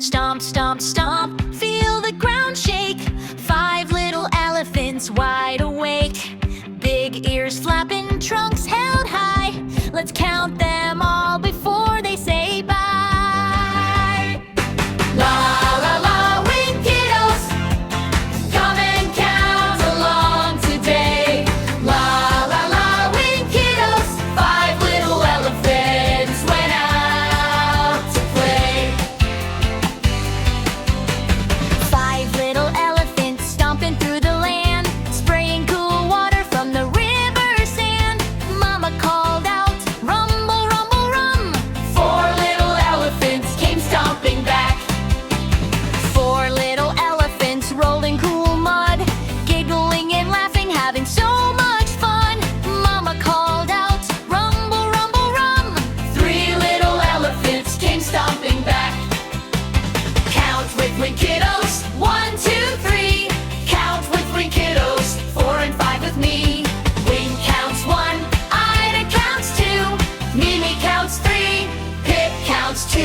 Stomp, stomp, stomp, feel the ground shake. 5 little elephants wide awake. Big ears flapping, trunks held high. Let's count them all before they say bye. La la la, Winkiddos, come and count along today. La la la, Winkiddos, 5 little elephants went out to play. 5 little elephants stomping through the land, spraying cool water from the river sand. Mama called out, rumble, rumble, rum. 4 little elephants came stomping back. 4 little elephants rolled in cool mud, giggling and laughing, having so much fun. Mama called out, rumble, rumble, rum. 3 little elephants came stomping back. Count with Winkiddos, 1, 2, 3. Count with Winkiddos, 4 and 5 with me. Wink counts 1, Ida counts 2, Mimi counts 3, Pip counts 2.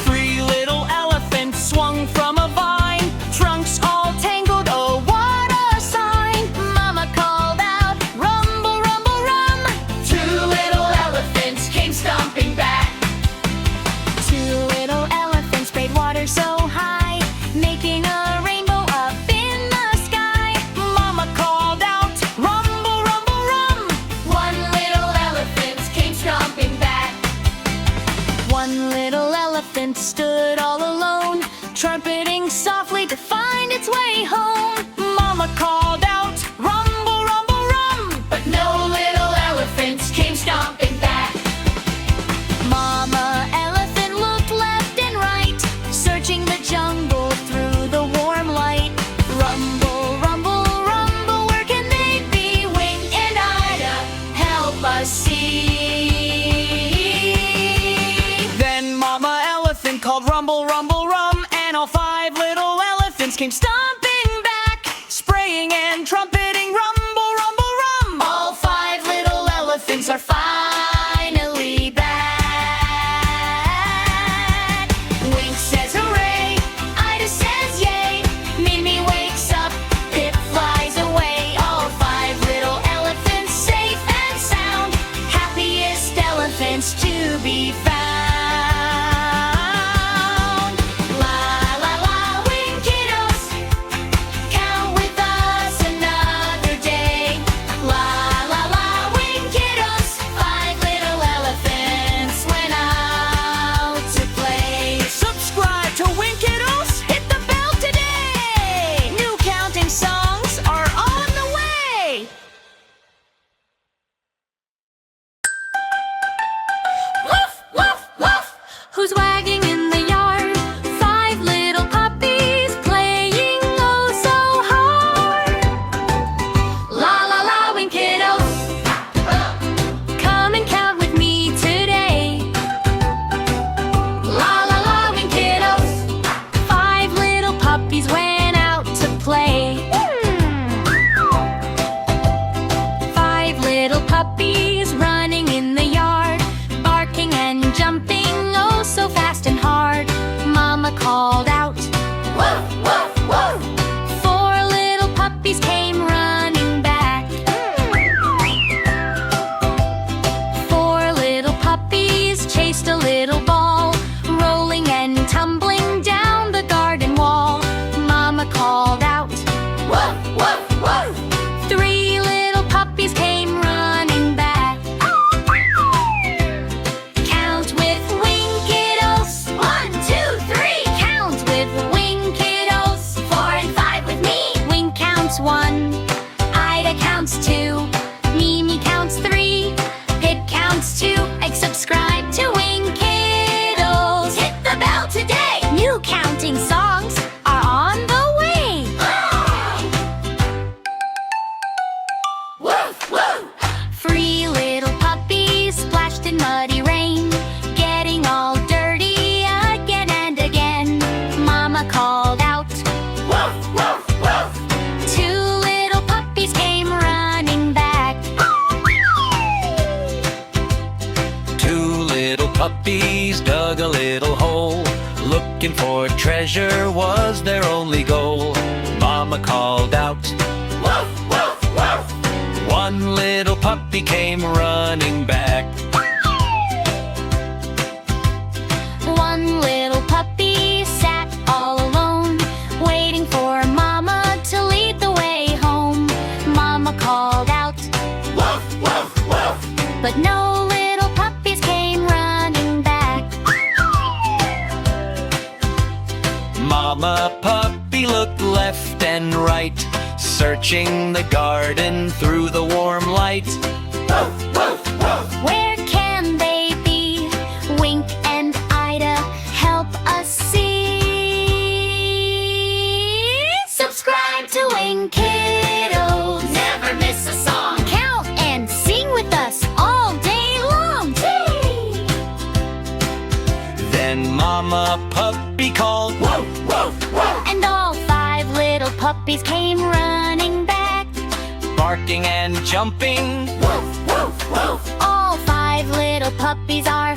3 little elephants swung from a vine, trunks all tangled, oh what a sign. Mama called out, rumble, rumble, rum. 2 little elephants came stomping back. 2 little elephants sprayed water so high, making a rainbow up in the sky. Mama called out, rumble, rumble, rum. 1 little elephant came stomping back. 1 little elephant stood all alone, trumpeting softly to find its way home. Mama called out, rumble, rumble, rum. But no little elephants came stomping back. Mama elephant looked left and right, searching the jungle through the warm light. Rumble, rumble, rumble, where can they be? Wink and Ida, help us see. Then Mama elephant called rumble, rumble, rum, and all 5 little elephants came stomping back, spraying and trumpeting, rumble, rumble, rum. All 5 little elephants are finally back. Wink says hooray, Ida says yay, Mimi wakes up, Pip flies away. All 5 little elephants safe and sound, happiest elephants to be found. La la la, Winkiddos, count with us another day. La la la, Winkiddos, 5 little elephants went out to play. Subscribe to Winkiddos, hit the bell today. New counting songs are on the way. Woof, woof, woof. Who's wagging in the yard? 5 little puppies playing oh so hard. La la la, Winkiddos, come and count with me today. La la la, Winkiddos, 5 little puppies went out to play. 5 little puppies running in the yard, barking and jumping oh so fast and hard. Mama called out, woof, woof, woof. 4 little puppies came running back. 4 little puppies chased a little ball, rolling and tumbling down the garden wall. Mama called out, woof, woof, woof. 3 little puppies came running back. Count with Winkiddos, 1, 2, 3. Count with Winkiddos, 4 and 5 with me. Wink counts 1, Ida counts 2, Mimi counts 3, Pip counts 2. Subscribe to Winkiddos, hit the bell today. New counting songs are on the way. Woof, woof. 3 little puppies splashed in muddy rain, getting all dirty again and again. Mama called out, woof, woof, woof. 2 little puppies came running back. 2 Puppies dug a little hole. Looking for treasure was their only goal. Mama called out, "Woof, woof, woof!" One little puppy came running back. One little puppy sat all alone, waiting for Mama to lead the way home. Mama called out, "Woof, woof, woof!" But no little puppies came running back. Mama puppy looked left and right, searching the garden through the warm light. Woof, woof, woof! Where can they be? Wink and Ida, help us see. Subscribe to Winkiddos. Never miss a song. Count and sing with us all day long. Then Mama puppy called, "Woof, woof, woof!" And all 5 little puppies came running back, barking and jumping. Woof, woof, woof! All 5 little puppies are